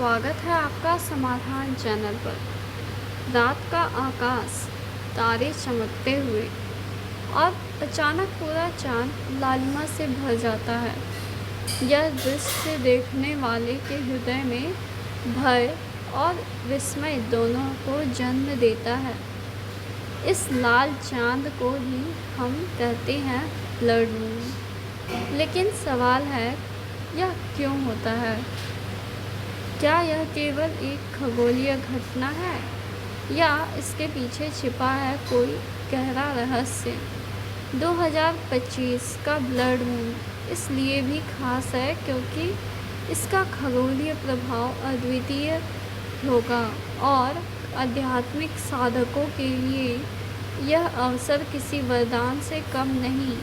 स्वागत है आपका समाधान चैनल पर। रात का आकाश, तारे चमकते हुए और अचानक पूरा चांद लालिमा से भर जाता है। यह दृश्य देखने वाले के हृदय में भय और विस्मय दोनों को जन्म देता है। इस लाल चांद को ही हम कहते हैं ब्लड मून। लेकिन सवाल है, यह क्यों होता है? क्या यह केवल एक खगोलीय घटना है या इसके पीछे छिपा है कोई गहरा रहस्य? 2025 का ब्लड मून इसलिए भी खास है क्योंकि इसका खगोलीय प्रभाव अद्वितीय होगा और आध्यात्मिक साधकों के लिए यह अवसर किसी वरदान से कम नहीं।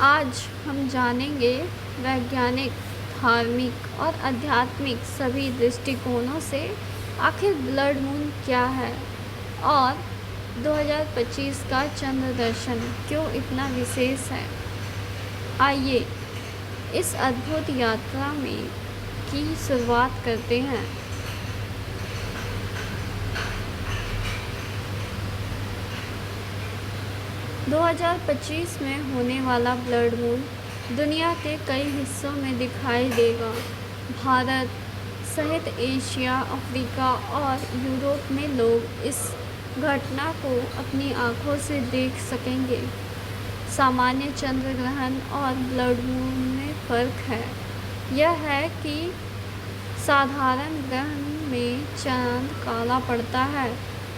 आज हम जानेंगे वैज्ञानिक, धार्मिक और आध्यात्मिक सभी दृष्टिकोणों से आखिर ब्लड मून क्या है और 2025 का चंद्र दर्शन क्यों इतना विशेष है। आइए इस अद्भुत यात्रा में की शुरुआत करते हैं। दो 2025 में होने वाला ब्लड मून दुनिया के कई हिस्सों में दिखाई देगा। भारत सहित एशिया, अफ्रीका और यूरोप में लोग इस घटना को अपनी आँखों से देख सकेंगे। सामान्य चंद्र ग्रहण और ब्लड मून में फ़र्क है यह है कि साधारण ग्रहण में चांद काला पड़ता है,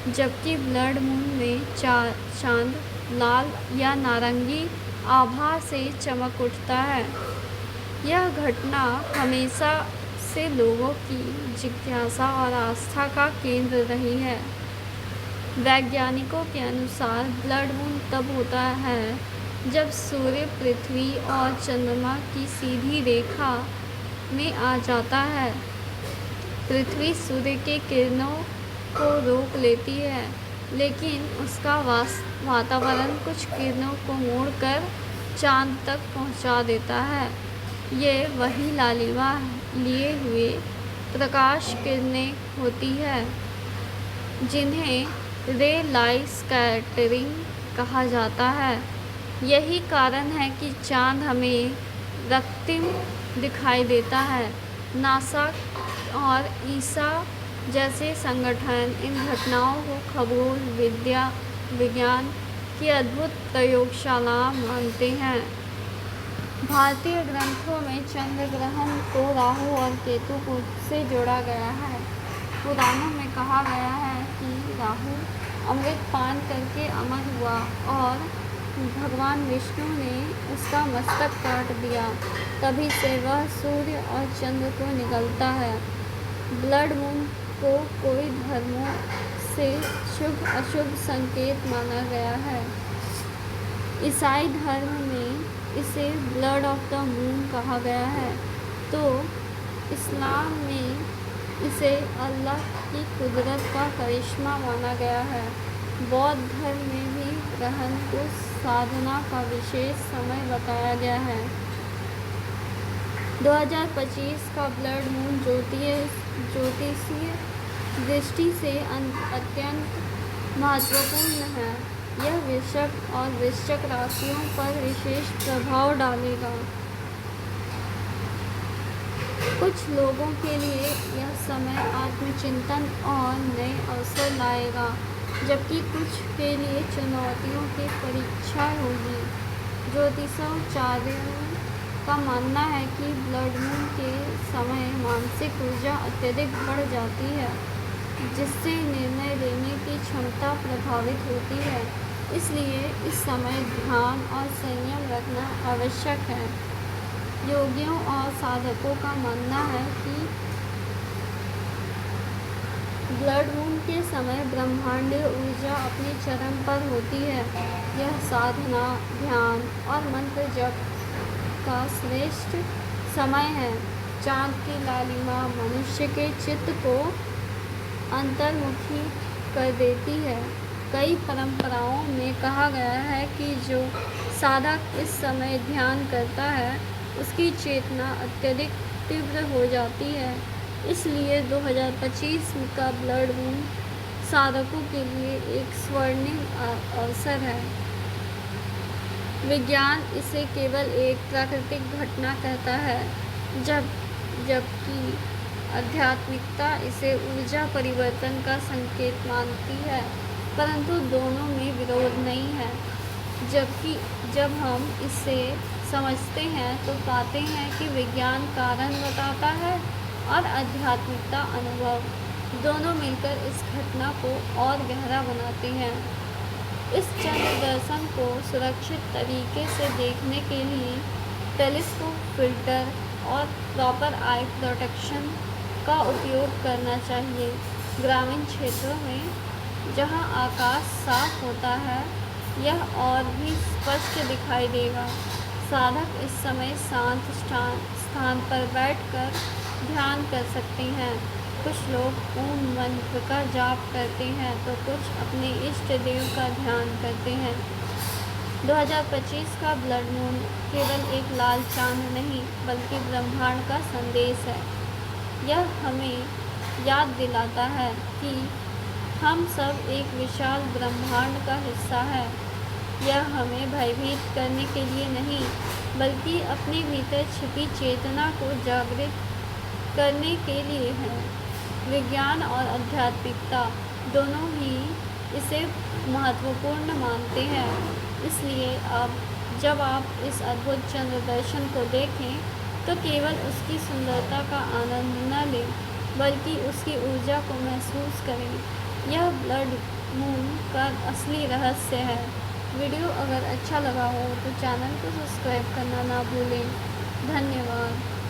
जबकि ब्लड मून में चांद लाल या नारंगी आभा से चमक उठता है। यह घटना हमेशा से लोगों की जिज्ञासा और आस्था का केंद्र रही है। वैज्ञानिकों के अनुसार ब्लड मून तब होता है जब सूर्य पृथ्वी और चंद्रमा की सीधी रेखा में आ जाता है। पृथ्वी सूर्य के किरणों को रोक लेती है, लेकिन उसका वातावरण कुछ किरणों को मोड़कर चांद तक पहुंचा देता है। ये वही लालिमा लिए हुए प्रकाश किरणें होती है जिन्हें रे लाइट स्कैटरिंग कहा जाता है। यही कारण है कि चांद हमें रक्तिम दिखाई देता है। नासा और ईसा जैसे संगठन इन घटनाओं को खगोल विज्ञान की अद्भुत प्रयोगशाला मानते हैं। भारतीय ग्रंथों में चंद्र ग्रहण को राहु और केतु से जोड़ा गया है। पुराणों में कहा गया है कि राहु अमृत पान करके अमर हुआ और भगवान विष्णु ने उसका मस्तक काट दिया। तभी से वह सूर्य और चंद्र को निकलता है। ब्लड मून को कई धर्मों से शुभ अशुभ संकेत माना गया है। ईसाई धर्म में इसे ब्लड ऑफ द मून कहा गया है, तो इस्लाम में इसे अल्लाह की कुदरत का करिश्मा माना गया है। बौद्ध धर्म में भी ग्रहण को साधना का विशेष समय बताया गया है। 2025 का ब्लड मून ज्योतिषीय दृष्टि से अत्यंत महत्वपूर्ण है। यह वृषभ और वृश्चिक राशियों पर विशेष प्रभाव डालेगा। कुछ लोगों के लिए यह समय आत्मचिंतन और नए अवसर लाएगा, जबकि कुछ के लिए चुनौतियों की परीक्षा होगी। ज्योतिषाचार्यों का मानना है कि ब्लड मून के समय मानसिक ऊर्जा अत्यधिक बढ़ जाती है, जिससे निर्णय लेने की क्षमता प्रभावित होती है। इसलिए इस समय ध्यान और संयम रखना आवश्यक है। योगियों और साधकों का मानना है कि ब्लड मून के समय ब्रह्मांडीय ऊर्जा अपने चरम पर होती है। यह साधना, ध्यान और मंत्र जप का श्रेष्ठ समय है। चाँद की लालिमा मनुष्य के चित्त को अंतर्मुखी कर देती है। कई परंपराओं में कहा गया है कि जो साधक इस समय ध्यान करता है उसकी चेतना अत्यधिक तीव्र हो जाती है। इसलिए 2025 का ब्लड मून साधकों के लिए एक स्वर्णिम अवसर है। विज्ञान इसे केवल एक प्राकृतिक घटना कहता है, जबकि आध्यात्मिकता इसे ऊर्जा परिवर्तन का संकेत मानती है। परंतु दोनों में विरोध नहीं है। जबकि जब हम इसे समझते हैं तो पाते हैं कि विज्ञान कारण बताता है और आध्यात्मिकता अनुभव, दोनों मिलकर इस घटना को और गहरा बनाते हैं। इस चंद्र दर्शन को सुरक्षित तरीके से देखने के लिए टेलीस्कोप, फिल्टर और प्रॉपर आई प्रोटेक्शन का उपयोग करना चाहिए। ग्रामीण क्षेत्रों में जहां आकाश साफ होता है, यह और भी स्पष्ट दिखाई देगा। साधक इस समय शांत स्थान पर बैठकर ध्यान कर सकते हैं। कुछ लोग ओम मंत्र का जाप करते हैं तो कुछ अपने इष्ट देव का ध्यान करते हैं। 2025 का ब्लड मून केवल एक लाल चांद नहीं बल्कि ब्रह्मांड का संदेश है। यह हमें याद दिलाता है कि हम सब एक विशाल ब्रह्मांड का हिस्सा है। यह हमें भयभीत करने के लिए नहीं बल्कि अपने भीतर छिपी चेतना को जागृत करने के लिए है। विज्ञान और आध्यात्मिकता दोनों ही इसे महत्वपूर्ण मानते हैं। इसलिए अब जब आप इस अद्भुत चंद्र दर्शन को देखें तो केवल उसकी सुंदरता का आनंद न लें बल्कि उसकी ऊर्जा को महसूस करें। यह ब्लड मून का असली रहस्य है। वीडियो अगर अच्छा लगा हो तो चैनल को सब्सक्राइब करना ना भूलें। धन्यवाद।